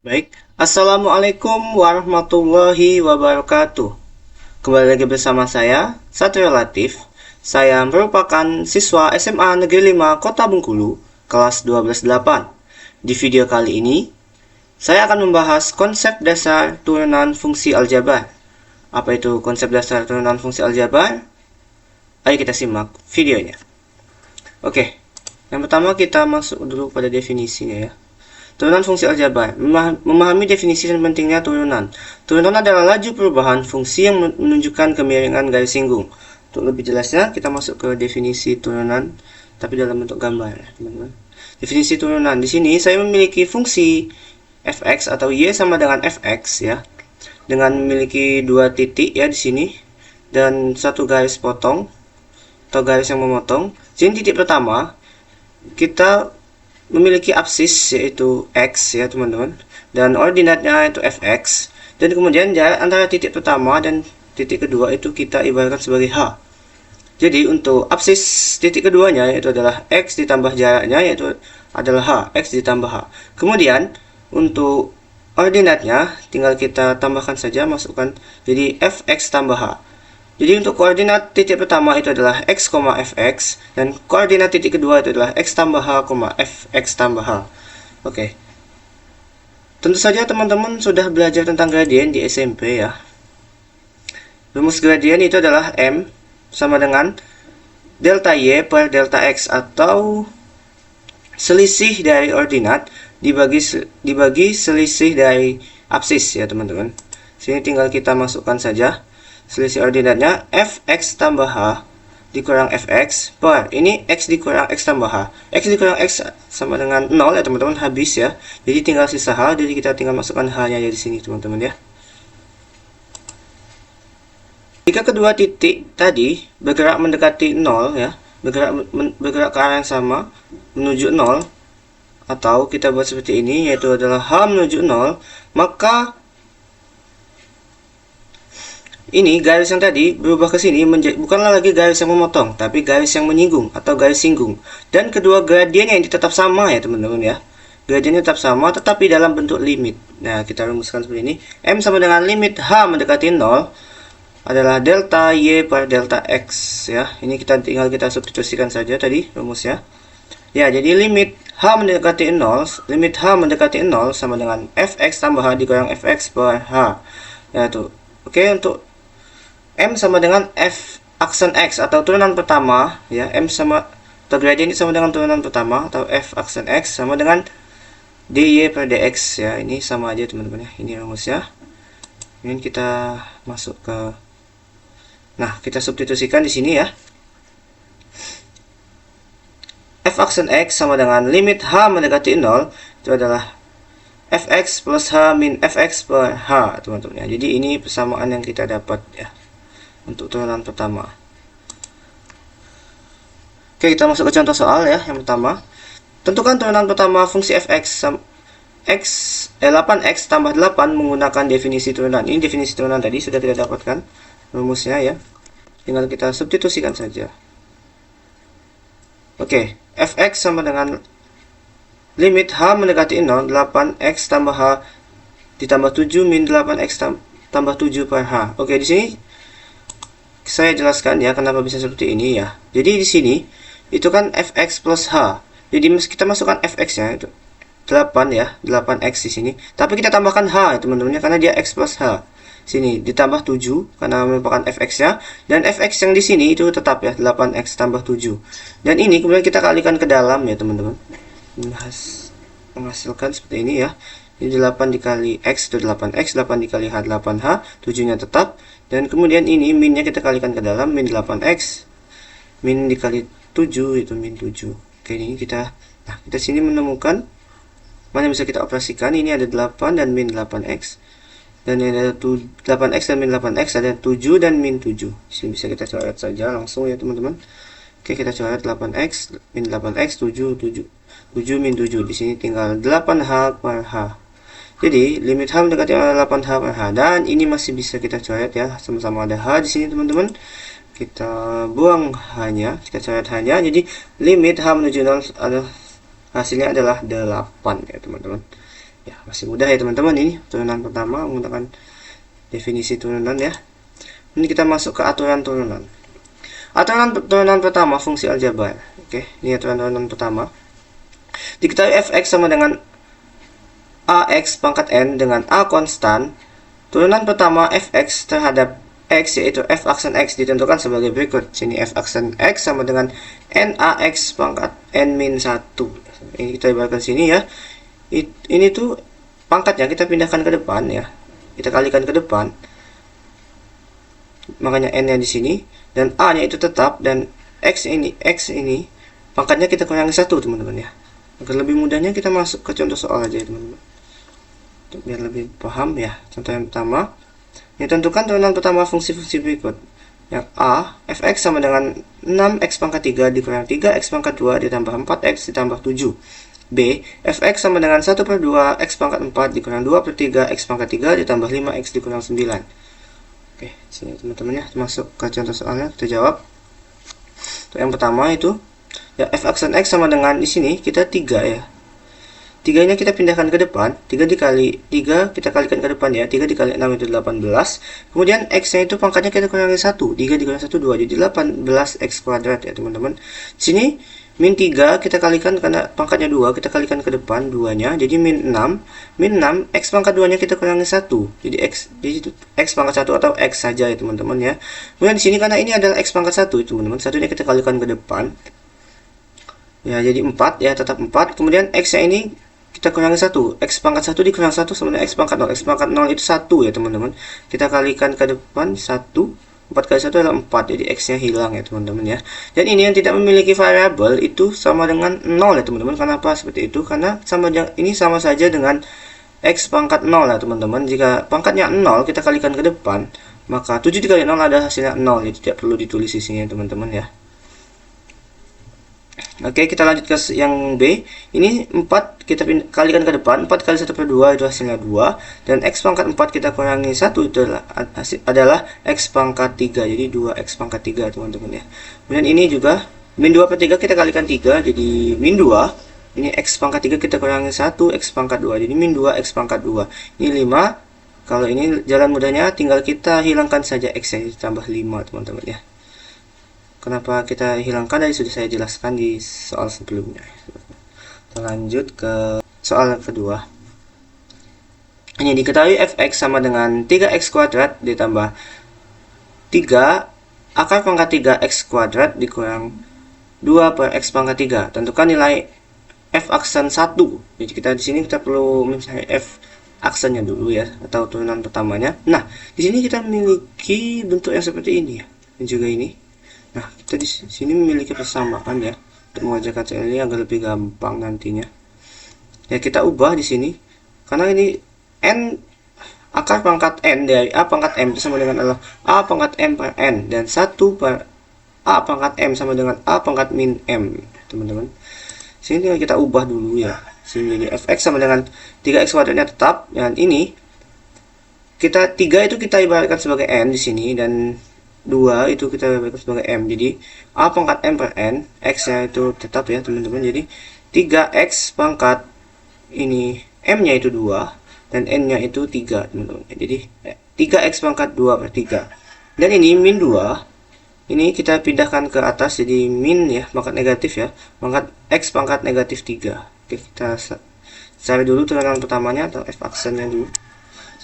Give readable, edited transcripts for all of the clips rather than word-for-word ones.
Baik, Assalamualaikum warahmatullahi wabarakatuh. Kembali lagi bersama saya, Satrio Latif. Saya merupakan siswa SMA Negeri 5 Kota Bengkulu, kelas 12-8. Di video kali ini, saya akan membahas konsep dasar turunan fungsi aljabar. Apa itu konsep dasar turunan fungsi aljabar? Ayo kita simak videonya. Oke, yang pertama kita masuk dulu pada definisinya ya. Turunan fungsi aljabar. Memahami definisi dan pentingnya turunan. Turunan adalah laju perubahan fungsi yang menunjukkan kemiringan garis singgung. Untuk lebih jelasnya, kita masuk ke definisi turunan, tapi dalam bentuk gambar, teman-teman. Definisi turunan. Di sini saya memiliki fungsi fx atau y sama dengan fx ya, dengan memiliki dua titik ya di sini dan satu garis potong atau garis yang memotong. Jadi titik pertama kita memiliki absis yaitu x ya teman-teman, dan ordinatnya itu fx, dan kemudian jarak antara titik pertama dan titik kedua itu kita ibaratkan sebagai h. Jadi untuk absis titik keduanya yaitu adalah x ditambah jaraknya yaitu adalah h, x ditambah h. Kemudian untuk ordinatnya tinggal kita tambahkan saja, masukkan jadi fx tambah h. Jadi untuk koordinat titik pertama itu adalah x, fx, dan koordinat titik kedua itu adalah x tambah h, fx tambah h. Oke. Tentu saja teman-teman sudah belajar tentang gradien di SMP ya. Rumus gradien itu adalah m sama dengan delta y per delta x, atau selisih dari ordinat dibagi selisih dari absis ya teman-teman. Sini tinggal kita masukkan saja selisih ordinatnya fx tambah h dikurang fx per ini x dikurang x tambah h. X dikurang x sama dengan 0 ya teman-teman, habis ya. Jadi tinggal sisa h, jadi kita tinggal masukkan h-nya di sini teman-teman ya. Jika kedua titik tadi bergerak mendekati 0 ya, bergerak ke arah yang sama menuju 0, atau kita buat seperti ini yaitu adalah h menuju 0, maka ini garis yang tadi berubah ke sini menjadi bukanlah lagi garis yang memotong, tapi garis yang menyinggung atau garis singgung. Dan kedua gradiennya ini tetap sama ya teman-teman ya. Gradiennya tetap sama tetapi dalam bentuk limit. Nah, kita rumuskan seperti ini. M sama dengan limit h mendekati 0 adalah delta y per delta x ya. Ini tinggal kita substitusikan saja tadi rumusnya. Ya, jadi limit h mendekati 0, limit h mendekati 0 sama dengan fx tambah h dikurang fx per h. Ya tuh. Oke, untuk M sama dengan f aksen x atau turunan pertama ya, M sama atau gradien ini sama dengan turunan pertama atau f aksen x sama dengan dy per dx ya. Ini sama aja teman-teman ya. Ini rumusnya. Ini kita masuk ke, nah kita substitusikan di sini ya. F aksen x sama dengan limit h mendekati 0 itu adalah fx plus h min fx per h teman-teman ya. Jadi ini persamaan yang kita dapat ya untuk turunan pertama. Oke, kita masuk ke contoh soal ya. Yang pertama, tentukan turunan pertama fungsi fx 8x tambah 8 menggunakan definisi turunan. Ini definisi turunan tadi sudah kita dapatkan rumusnya ya. Tinggal kita substitusikan saja. Oke, fx sama dengan limit h mendekati 0, 8x tambah h ditambah 7 min 8x tambah 7 per h. Oke, di sini saya jelaskan ya kenapa bisa seperti ini ya. Jadi di sini itu kan fx plus h. Jadi kita masukkan fx-nya itu 8 ya, 8x di sini. Tapi kita tambahkan h teman-teman karena dia x plus h. Sini ditambah 7 karena merupakan fx-nya, dan fx yang di sini itu tetap ya 8x tambah 7. Dan ini kemudian kita kalikan ke dalam ya teman-teman. Menghasilkan seperti ini ya. Jadi 8 dikali x itu 8x, 8 dikali h 8h, 7-nya tetap. Dan kemudian ini minnya kita kalikan ke dalam, min 8x min dikali 7 itu min 7. Oke, ini kita sini menemukan mana yang bisa kita operasikan. Ini ada 8 dan min 8x, dan ini ada 8x dan min 8x, ada 7 dan min 7. Di sini bisa kita coret saja langsung ya teman-teman. Oke, kita coret 8x min 8x 7 min 7. Di sini tinggal 8h per h. Jadi limit h mendekati 8h per h, dan ini masih bisa kita coret ya, sama-sama ada h di sini teman-teman. Kita buang h-nya, kita coret h-nya. Jadi limit h menuju 0 hasilnya adalah 8 ya teman-teman. Ya, masih mudah ya teman-teman, ini turunan pertama menggunakan definisi turunan ya. Ini kita masuk ke aturan turunan. Aturan turunan pertama fungsi aljabar. Oke, ini aturan turunan pertama. Diketahui fx sama dengan ax pangkat n dengan a konstan. Turunan pertama fx terhadap x yaitu f aksen x ditentukan sebagai berikut. Sini f aksen x sama dengan nax pangkat n min 1. Ini kita ibaratkan sini ya. Ini tuh pangkatnya kita pindahkan ke depan ya. Kita kalikan ke depan. Makanya n-nya di sini dan a-nya itu tetap, dan x ini pangkatnya kita kurangi 1 teman-teman ya. Agar lebih mudahnya kita masuk ke contoh soal aja ya teman-teman. Biar lebih paham ya. Contoh yang pertama, ini tentukan turunan pertama fungsi-fungsi berikut. Yang a, fx sama dengan 6x pangkat 3 dikurang 3x pangkat 2 ditambah 4x ditambah 7. B, fx sama dengan 1/2 x pangkat 4 dikurang 2/3 x pangkat 3 ditambah 5x dikurang 9. Oke, sini teman-teman ya, masuk ke contoh soalnya, kita jawab. Untuk yang pertama itu ya, f aksen x sama dengan di sini kita 3 ya. 3-nya kita pindahkan ke depan, 3 dikali 3 kita kalikan ke depan ya, 3 dikali 6 itu 18. Kemudian x-nya itu pangkatnya kita kurangi 1, 3 dikurangi 1 2, jadi 18x kuadrat ya teman-teman. Sini min 3 kita kalikan karena pangkatnya 2, kita kalikan ke depan 2-nya, jadi min 6. Min 6 x pangkat 2-nya kita kurangi 1. Jadi x pangkat 1 atau x saja ya teman-teman ya. Kemudian di sini karena ini adalah x pangkat 1 teman-teman, satunya kita kalikan ke depan. Ya, jadi 4 ya, tetap 4. Kemudian x-nya ini kita kurangi 1, x pangkat 1 dikurang 1 sama dengan x pangkat 0. X pangkat 0 itu 1 ya teman-teman. Kita kalikan ke depan 1, 4 kali 1 adalah 4, jadi x nya hilang ya teman-teman ya. Dan ini yang tidak memiliki variabel itu sama dengan 0 ya teman-teman. Kenapa seperti itu? Karena ini sama saja dengan x pangkat 0 ya teman-teman. Jika pangkatnya 0 kita kalikan ke depan, maka 7 dikali 0 ada hasilnya 0, jadi tidak perlu ditulis isinya teman-teman ya. Oke, kita lanjut ke yang B. Ini 4 kita kalikan ke depan, 4 kali 1/2 itu hasilnya 2, dan x pangkat 4 kita kurangi 1 itu adalah x pangkat 3, jadi 2x pangkat 3 teman-teman ya. Kemudian ini juga min 2/3 kita kalikan 3, jadi min 2. Ini x pangkat 3 kita kurangi 1, x pangkat 2, jadi min 2 x pangkat 2. Ini 5. Kalau ini jalan mudahnya tinggal kita hilangkan saja x nya, ditambah 5 teman-teman ya. Kenapa kita hilangkan tadi sudah saya jelaskan di soal sebelumnya. Kita lanjut ke soal kedua. Ini diketahui fx sama dengan 3x kuadrat ditambah 3 akar pangkat 3x kuadrat dikurang 2 per x pangkat 3. Tentukan nilai f aksen 1. Jadi kita di sini kita perlu mencari f aksennya dulu ya, atau turunan pertamanya. Nah, di sini kita memiliki bentuk yang seperti ini ya, dan juga ini. Nah, kita di sini memiliki persamaan ya, untuk mengerjakan soal ini agar lebih gampang nantinya. Ya, kita ubah di sini, karena ini n akar pangkat n dari a pangkat m itu sama dengan adalah a pangkat m per n, dan 1 per a pangkat m sama dengan a pangkat min m, teman-teman. Sini tinggal kita ubah dulu ya. Sini jadi fx sama dengan 3x kuadratnya tetap, dan ini 3 itu kita ibaratkan sebagai n di sini, dan 2 itu kita ibaratkan sebagai m. Jadi a pangkat m per n, x nya itu tetap ya teman-teman. Jadi 3x pangkat ini m nya itu 2 dan n nya itu 3 teman-teman. Jadi 3x pangkat 2 per 3. Dan ini min 2, ini kita pindahkan ke atas jadi min ya, pangkat negatif ya, pangkat x pangkat negatif 3. Oke, kita cari dulu turunan pertamanya atau f aksennya dulu.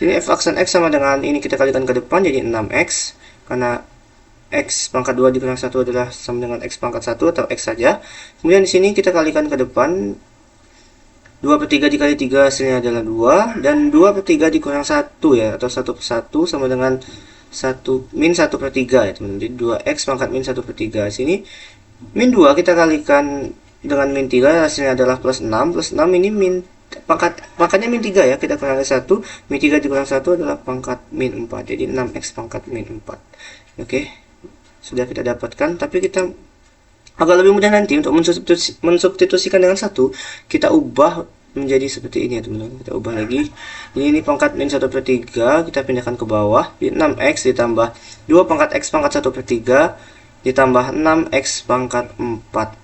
Jadi f aksen x sama dengan ini kita kalikan ke depan jadi 6x, karena x pangkat 2 dikurang 1 adalah sama dengan x pangkat 1 atau x saja. Kemudian di sini kita kalikan ke depan, 2/3 dikali 3 hasilnya adalah 2, dan 2/3 dikurang 1 ya, atau 1/1 sama dengan min 1/3 ya teman-teman. Jadi 2x pangkat min 1/3. Sini min 2 kita kalikan dengan min 3 hasilnya adalah plus 6. Plus 6 ini min pangkatnya min 3 ya, kita kurangi 1, min 3 dikurang 1 adalah pangkat min 4, jadi 6x pangkat min 4. Oke, sudah kita dapatkan, tapi kita agak lebih mudah nanti untuk mensubstitusikan dengan 1, kita ubah menjadi seperti ini ya teman-teman. Kita ubah lagi, ini pangkat min 1/3 kita pindahkan ke bawah, jadi 6x ditambah 2 pangkat x pangkat 1/3 ditambah 6x pangkat 4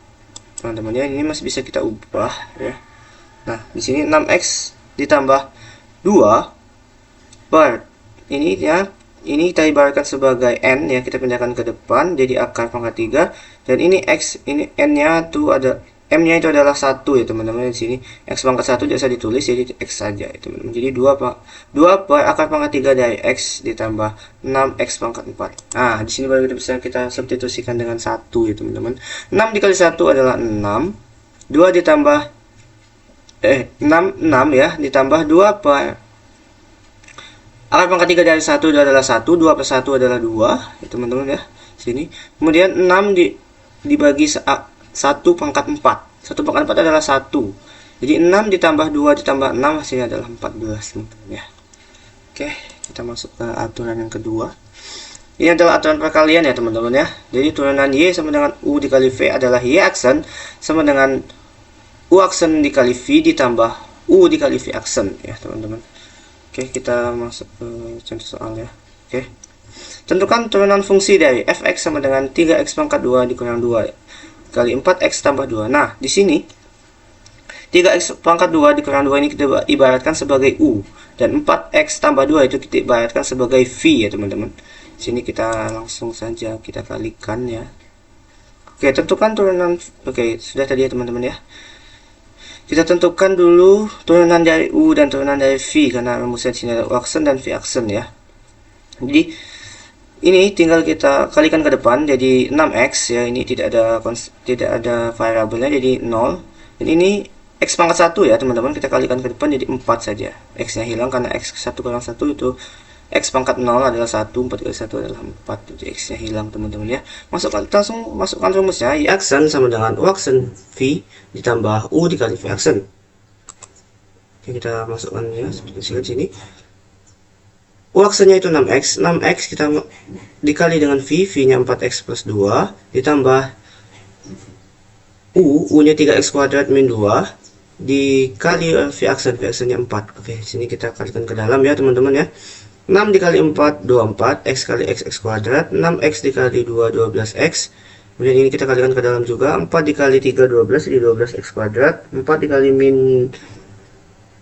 teman-teman ya. Ini masih bisa kita ubah ya. Nah, di sini 6x ditambah 2 per ini ya, ini kita ibaratkan sebagai n ya, kita pindahkan ke depan jadi akar pangkat 3, dan ini x, ini n-nya tuh ada m-nya itu adalah 1 ya teman-teman. Di sini x pangkat 1 tidak usah ditulis, jadi x saja ya teman-teman. Jadi 2 per akar pangkat 3 dari x ditambah 6x pangkat 4. Nah, di sini baru kita substitusikan dengan 1 ya teman-teman. 6 dikali 1 adalah 6. 2 ditambah 6 ya, ditambah 2 per akar pangkat 3 dari 1 itu adalah 1, 2 per 1 adalah 2 ya teman-teman ya. Sini. Kemudian 6 dibagi 1 pangkat 4. 1 pangkat 4 adalah 1. Jadi 6 ditambah 2 ditambah 6 hasilnya adalah 14 teman-teman ya. Oke, kita masuk ke aturan yang kedua. Ini adalah aturan perkalian ya teman-teman ya. Jadi turunan y sama dengan u dikali v adalah y aksen sama dengan u aksen dikali v ditambah u dikali v aksen ya teman-teman. Oke, kita masuk ke contoh soal ya. Oke. Tentukan turunan fungsi dari fx sama dengan 3x pangkat 2 dikurang 2 kali 4x tambah 2. Nah, di sini 3x pangkat 2 dikurang 2 ini kita ibaratkan sebagai u, dan 4x tambah 2 itu kita ibaratkan sebagai v ya teman-teman. Sini kita langsung saja kita kalikan ya. Oke, tentukan turunan. Oke, sudah tadi ya teman-teman ya. Kita tentukan dulu turunan dari u dan turunan dari v, karena rumusnya di sini ada u aksen dan v aksen ya. Jadi ini tinggal kita kalikan ke depan jadi 6x ya, ini tidak ada variabelnya jadi 0. Dan ini x pangkat 1 ya teman-teman, kita kalikan ke depan jadi 4 saja. X-nya hilang karena x 1 kurang 1 itu x pangkat 0 adalah 1, 4 kali 1 adalah 4, jadi x-nya hilang teman-teman ya. Langsung masukkan rumusnya, y aksen sama dengan u aksen v ditambah u dikali v aksen. Oke, kita masukkan ya seperti sini. U aksennya itu 6x, 6x kita dikali dengan v, v-nya 4x plus 2 ditambah u-nya 3x kuadrat min 2 dikali v aksennya 4. Oke, sini kita kalikan ke dalam ya teman-teman ya. 6 dikali 4 24, x kali x kuadrat, 6x dikali 2 12x. Kemudian ini kita kalikan ke dalam juga, 4 dikali 3 12 jadi 12x kuadrat, 4 dikali min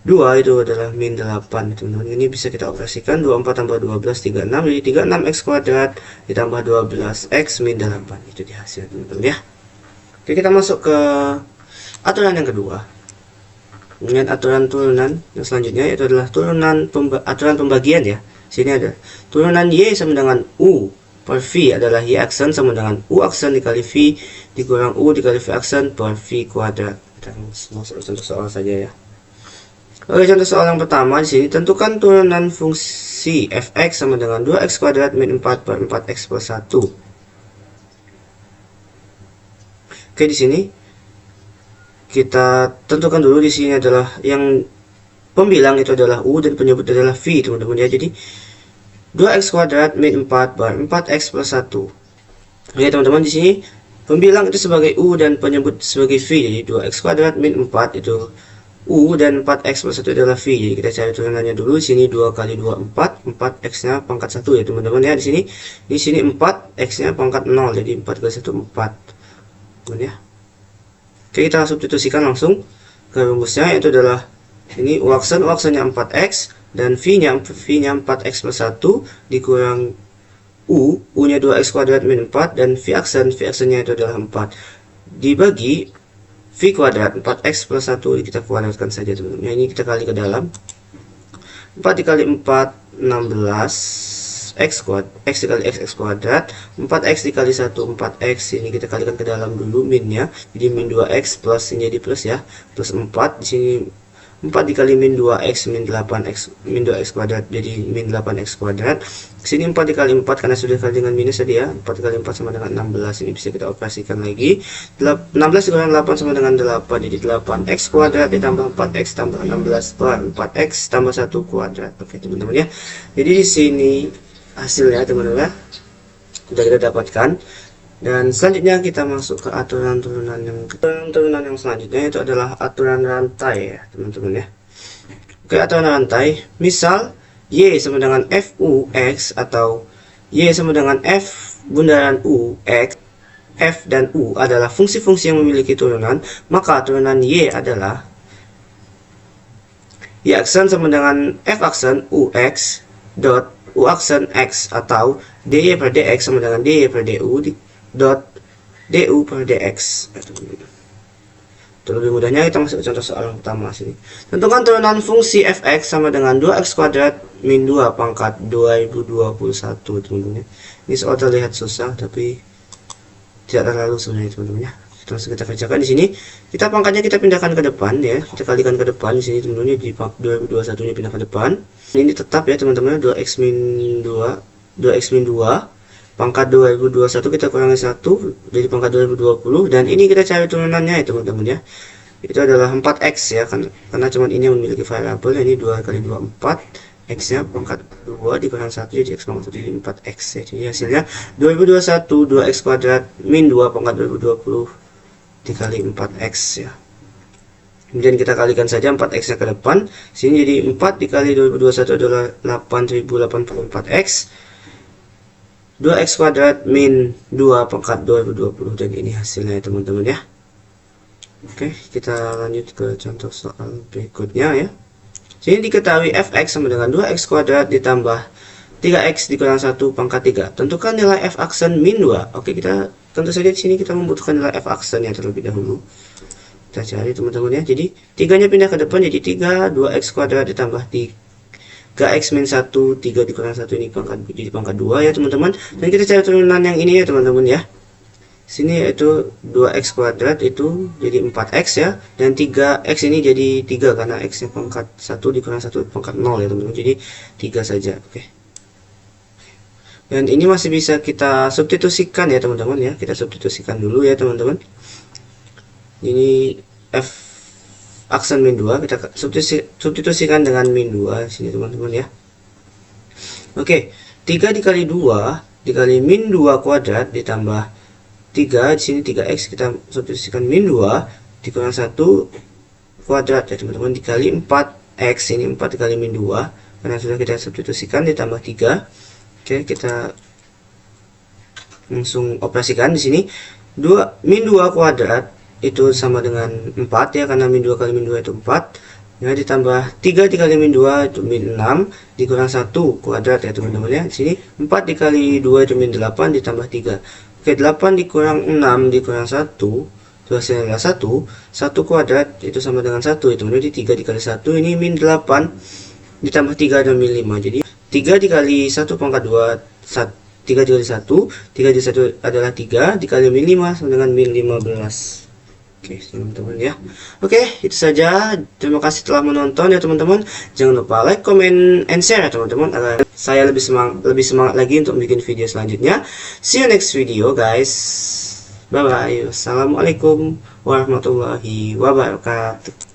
2 itu adalah min 8 teman-teman. Ini bisa kita operasikan, 24 tambah 12 36, jadi 36x kuadrat ditambah 12x min 8, itu di hasil teman-teman ya. Oke, kita masuk ke aturan yang kedua. Kemudian aturan turunan yang selanjutnya itu adalah aturan pembagian ya. Sini ada turunan y sama dengan u per v adalah y aksen sama dengan u aksen dikali v dikurang u dikali v aksen per v kuadrat. Kita masuk contoh soal saja ya. Oke, contoh soal yang pertama di sini, tentukan turunan fungsi fx sama dengan 2x kuadrat min 4 per 4x plus 1. Oke, di sini kita tentukan dulu, di sini adalah yang pembilang itu adalah u dan penyebut adalah v teman-teman ya. Jadi 2x kuadrat min 4 per 4x plus 1. Oke teman-teman, di sini pembilang itu sebagai u dan penyebut sebagai v. Jadi 2x kuadrat min 4 itu u dan 4x plus 1 adalah v. Jadi kita cari turunannya dulu. Di sini 2 kali 2 4, 4x-nya pangkat 1 ya teman-teman ya. Di sini 4, x-nya pangkat 0. Jadi 4 kali 1 4. Teman ya. Oke, kita substitusikan langsung ke rumusnya, yaitu adalah ini u aksennya 4x dan v-nya 4x plus 1 dikurang u-nya 2x kuadrat min 4 dan v aksennya itu adalah 4 dibagi v kuadrat 4x plus 1, kita kuadratkan saja teman-teman. Nah, ini kita kali ke dalam. 4 dikali 4 16 x dikali x kuadrat, 4x dikali 1 4x, ini kita kalikan ke dalam dulu minnya, jadi min 2x plus ini jadi plus ya, plus 4. Di sini 4 dikali min 2x min 8x min 2x kuadrat jadi min 8x kuadrat. Sini 4 dikali 4 karena sudah kali dengan minus tadi ya. 4 kali 4 sama dengan 16. Ini bisa kita operasikan lagi. 16 dikurang 8 sama dengan 8, jadi 8x kuadrat ditambah 4x tambah 16 per 4x tambah 1 kuadrat. Oke teman-teman ya. Jadi di sini hasilnya teman-teman sudah kita dapatkan. Dan selanjutnya kita masuk ke aturan turunan yang selanjutnya, itu adalah aturan rantai ya teman-teman ya. Oke, aturan rantai, misal y sama dengan fux atau y sama dengan f bundaran u x, f dan u adalah fungsi-fungsi yang memiliki turunan, maka turunan y adalah Y aksen sama dengan F aksen UX dot U aksen X, atau DY per DX sama dengan DY per DU dot DU per DX. Untuk lebih mudahnya kita masuk ke contoh soal yang pertama sini. Tentukan turunan fungsi fx sama dengan 2x kuadrat min 2 pangkat 2021, teman-teman. Ini soal terlihat susah tapi tidak terlalu sebenarnya, teman-teman ya. Langsung kita kerjakan di sini. Kita pangkatnya kita pindahkan ke depan ya. Kita kalikan ke depan di sini, teman-teman. Di 2021 nya pindah ke depan. Ini tetap ya, teman-teman. 2x min 2 pangkat 2021 kita kurangi 1 dari pangkat 2020, dan ini kita cari turunannya ya, teman-teman ya. Itu adalah 4x ya, karena cuman ini yang memiliki variabel. Ini 2 kali 2 4, x nya pangkat 2 dikurang 1 jadi x pangkat 1 jadi 4x ya. Jadi hasilnya 2021 2x kuadrat min 2 pangkat 2020 dikali 4x ya. Kemudian kita kalikan saja 4x nya ke depan. Sini jadi 4 dikali 2021 adalah 8084x. 2x kuadrat min 2 pangkat 2020, dan ini hasilnya ya, teman-teman ya. Oke, kita lanjut ke contoh soal berikutnya ya. Sini diketahui fx sama dengan 2x kuadrat ditambah 3x dikurang 1 pangkat 3. Tentukan nilai f aksen min 2. Oke, kita tentu saja di sini kita membutuhkan nilai f aksen yang terlebih dahulu. Kita cari, teman-teman ya. Jadi 3-nya pindah ke depan jadi 3, 2x kuadrat ditambah 3x min 1, 3 dikurang 1 ini jadi pangkat 2 ya, teman-teman. Dan kita cari turunan yang ini ya, teman-teman ya. Sini yaitu 2x kuadrat itu jadi 4x ya, dan 3x ini jadi 3 karena x nya pangkat 1 dikurang 1 pangkat 0 ya, teman-teman. Jadi 3 saja. Oke. Dan ini masih bisa kita substitusikan ya, teman-teman ya. Kita substitusikan dulu ya, teman-teman. Ini f aksen min 2 kita substitusikan dengan min 2 sini, teman-teman ya. Oke, 3 dikali 2 dikali min 2 kuadrat ditambah 3, di sini 3x kita substitusikan min 2 dikurang 1 kuadrat ya, teman-teman, dikali 4x, ini 4 dikali min 2 karena sudah kita substitusikan ditambah 3. Oke, kita langsung operasikan di sini. Min 2 kuadrat itu sama dengan 4 ya, karena min 2 kali min 2 itu 4 ya, ditambah 3 dikali min 2 itu min 6 dikurang 1 kuadrat ya, teman-teman ya. Di sini 4 dikali 2 itu min 8 ditambah 3. Oke, 8 dikurang 6 dikurang 1 itu hasilnya adalah 1 kuadrat itu sama dengan 1 ya, teman-teman. Jadi 3 dikali 1 ini min 8 ditambah 3 dan min 5, jadi 3 dikali 1 pangkat 2 3 dikali 1 dikali 1 adalah 3 dikali min 5 sama dengan min 15. Oke, teman-teman ya. Oke, itu saja. Terima kasih telah menonton ya, teman-teman. Jangan lupa like, comment, and share ya, teman-teman, agar saya lebih semangat lagi untuk bikin video selanjutnya. See you next video, guys. Bye bye. Assalamualaikum warahmatullahi wabarakatuh.